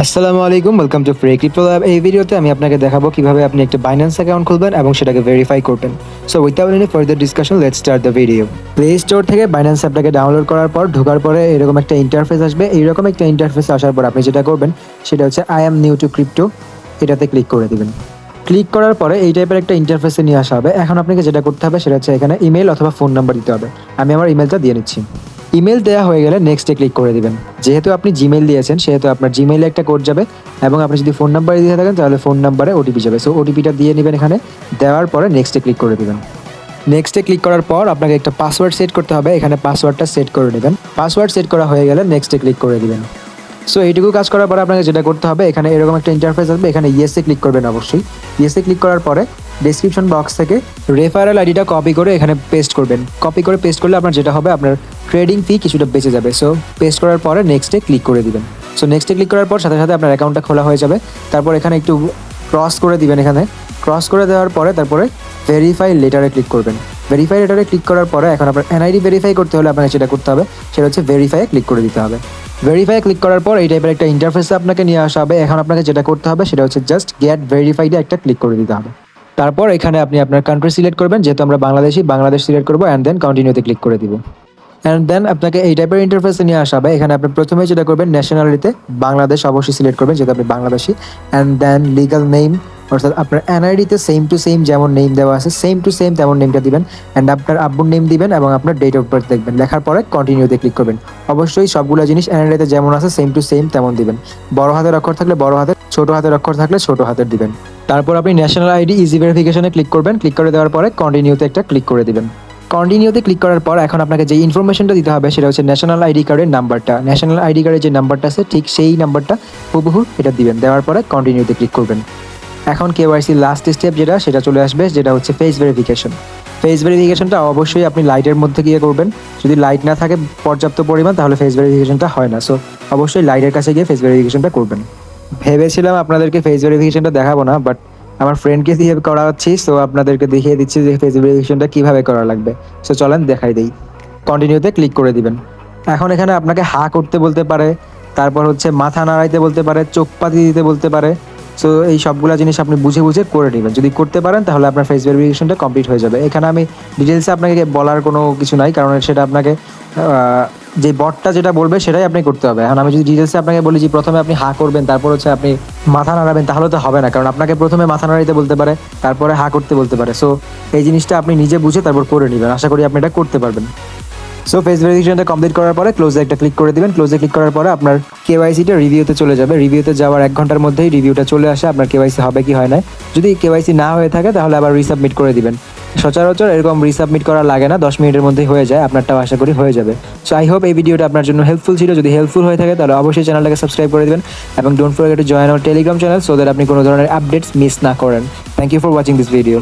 আসসালামু আলাইকুম, welcome to free crypto lab. এই ভিডিওতে আমি আপনাকে দেখাবো কিভাবে আপনি একটা বাইন্যান্স অ্যাকাউন্ট খুলবেন এবং সেটাকে ভেরিফাই করবেন। So without any further discussion let's start the video. Play store থেকে বাইন্যান্স অ্যাপটাকে ডাউনলোড করার পর ঢোকার পরে এরকম একটা ইন্টারফেস আসবে। এইরকম একটা ইন্টারফেস আসার পর আপনি যেটা করবেন সেটা হচ্ছে I am new two crypto, এটাতে ক্লিক করে দিবেন। ক্লিক করার পরে এই টাইপের একটা ইন্টারফেসে নিয়ে আসা হবে। এখন আপনাকে যেটা করতে হবে সেটা হচ্ছে এখানে ইমেল অথবা ফোন নাম্বার দিতে হবে। আমি আমার ইমেলটা দিয়ে নিচ্ছি। ইমেল দেওয়া হয়ে গেলে নেক্সটে ক্লিক করে দিবেন। যেহেতু আপনি জিমেল দিয়েছেন সেহেতু আপনার জিমেইলে একটা কোড যাবে এবং আপনি যদি ফোন নাম্বার দিয়ে থাকেন তাহলে ফোন নাম্বারে ওটিপি যাবে। সো ওটিপিটা দিয়ে নেবেন এখানে, দেওয়ার পরে নেক্সটে ক্লিক করে দিবেন। নেক্সটে ক্লিক করার পর আপনাকে একটা পাসওয়ার্ড সেট করতে হবে। এখানে পাসওয়ার্ডটা সেট করে নেবেন। পাসওয়ার্ড সেট করা হয়ে গেলে নেক্সটে ক্লিক করে দিবেন। সো এইটুকু কাজ করার পরে আপনাকে যেটা করতে হবে, এখানে এরকম একটা ইন্টারফেস আসবে। এখানে ইয়েসে ক্লিক করবেন অবশ্যই। ইয়েসে ক্লিক করার পরে ডেসক্রিপশন বক্স থেকে রেফারেল আইডিটা কপি করে এখানে পেস্ট করবেন। কপি করে পেস্ট করলে আপনার যেটা হবে, আপনার ট্রেডিং ফি কিছুটা বেঁচে যাবে। সো পেস্ট করার পরে নেক্সটে ক্লিক করে দিবেন। সো নেক্সটে ক্লিক করার পর সাথে সাথে আপনার অ্যাকাউন্টটা খোলা হয়ে যাবে। তারপর এখানে একটু ক্রস করে দিবেন। এখানে ক্রস করে দেওয়ার পরে তারপরে ভেরিফাই লেটারে ক্লিক করবেন। ভেরিফাই লেটারে ক্লিক করার পরে এখন আপনার এনআইডি ভেরিফাই করতে হলে আপনাকে যেটা করতে হবে সেটা হচ্ছে ভেরিফাইয়ে ক্লিক করে দিতে হবে। ভেরিফাই ক্লিক করার পর এই টাইপের একটা ইন্টারফেসে আপনাকে নিয়ে আসা হবে। এখন আপনাকে যেটা করতে হবে সেটা হচ্ছে জাস্ট গেট ভেরিফাইডে একটা ক্লিক করে দিতে হবে। তারপর এখানে আপনি আপনার কান্ট্রি সিলেক্ট করবেন। যেহেতু আমরা বাংলাদেশ সিলেক্ট করবো অ্যান্ড দেন কন্টিনিউতে ক্লিক করে দিব। অ্যান্ড দেন আপনাকে এই টাইপের ইন্টারফেসে নিয়ে আসা হবে। এখানে আপনি প্রথমে যেটা করবেন, ন্যাশনালিটিতে বাংলাদেশ অবশ্যই সিলেক্ট করবেন যেহেতু আপনি Bangladeshi. And then legal name, অর্থাৎ আপনার এনআইডিতে সেম টু সেম যেমন নেম দেওয়া আছে সেম টু সেম তেমন নেমটা দিবেন। অ্যান্ড আপনার আব্বুর নেম দিবেন এবং আপনার ডেট অফ বার্থ দেখবেন। লেখার পরে কন্টিনিউতে ক্লিক করবেন। অবশ্যই সবগুলো জিনিস এনআইডিতে যেমন আছে সেম টু সেম তেমন দিবেন। বড় হাতের অক্ষর থাকলে বড় হাতের, ছোট হাতের অক্ষর থাকলে ছোট হাতের দিবেন। তারপর আপনি ন্যাশনাল আইডি ইজি ভেরিফিকেশনে ক্লিক করবেন। ক্লিক করে দেওয়ার পরে কন্টিনিউতে একটা ক্লিক করে দিবেন। কন্টিনিউতে ক্লিক করার পর এখন আপনাকে যে ইনফরমেশনটা দিতে হবে সেটা হচ্ছে ন্যাশনাল আইডি কার্ডের নাম্বারটা। ন্যাশনাল আইডি কার্ডের যে নাম্বারটা আছে ঠিক সেই নাম্বারটা হুবহু এটা দিবেন। দেওয়ার পরে কন্টিনিউতে ক্লিক করবেন। এখন কেওয়াইসি লাস্ট স্টেপ সেটা চলে আসবে, যেটা হচ্ছে ফেস ভেরিফিকেশন। ফেস ভেরিফিকেশনটা অবশ্যই আপনি লাইটের মধ্যে গিয়ে করবেন। যদি লাইট না থাকে পর্যাপ্ত পরিমাণ তাহলে ফেস ভেরিফিকেশনটা হয় না। সো অবশ্যই লাইটের কাছে গিয়ে ফেস ভেরিফিকেশনটা করবেন। ভেবেছিলাম আপনাদেরকে ফেস ভেরিফিকেশনটা দেখাবো না, বাট আমার ফ্রেন্ডকে দিয়ে করাচ্ছি। সো আপনাদেরকে দেখিয়ে দিচ্ছি যে ফেস ভেরিফিকেশনটা কীভাবে করা লাগবে। সো চলেন দেখাই দিই। কন্টিনিউতে ক্লিক করে দিবেন। এখন এখানে আপনাকে হা করতে বলতে পারে, তারপর হচ্ছে মাথা নাড়াইতে বলতে পারে, চোখ পাতি দিতে বলতে পারে। সো এই সবগুলো জিনিস আপনি বুঝে বুঝে করে নেবেন। যদি করতে পারেন তাহলে আপনার ফেস ভেরিফিকেশনটা কমপ্লিট হয়ে যাবে। এখানে আমি ডিটেলসে আপনাকে বলার কোনো কিছু নাই, কারণ সেটা আপনাকে যে বটটা যেটা বলবে সেটাই আপনি করতে হবে। এখন আমি যদি ডিটেলসে আপনাকে বলি যে প্রথমে আপনি হা করবেন তারপর হচ্ছে আপনি মাথা নাড়াবেন, তাহলে তো হবে না, কারণ আপনাকে প্রথমে মাথা নাড়াইতে বলতে পারে, তারপরে হা করতে বলতে পারে। সো এই জিনিসটা আপনি নিজে বুঝে তারপর করে নেবেন। আশা করি আপনি এটা করতে পারবেন। সো ফেস ভেরিফিকেশনটা কমপ্লিট করার পরে ক্লোজে একটা ক্লিক করে দিবেন। ক্লোজে ক্লিক করার পরে আপনার কেওয়াইসিটা রিভিউতে চলে যাবে। রিভিউতে যাওয়ার 1 ঘন্টার মধ্যেই রিভিউটা চলে আসে আপনার কেওয়াইসি হবে কি হয় না। যদি কেওয়াইসি না হয়ে থাকে তাহলে আবার রিসাবমিট করে দিবেন। সচরাচর এরকম রিসাবমিট করা লাগে না, 10 মিনিটের মধ্যেই হয়ে যায়। আপনারটাও আশা করি হয়ে যাবে। সো আই হোপ এই ভিডিওটা আপনার জন্য হেল্পফুল ছিল। যদি হেল্পফুল হয়ে থাকে তাহলে অবশ্যই চ্যানেলটাকে সাবস্ক্রাইব করে দেবেন এবং don't forget to join our Telegram channel so that আপনি কোনো ধরনের আপডেটস মিস না করেন। Thank you for watching this video.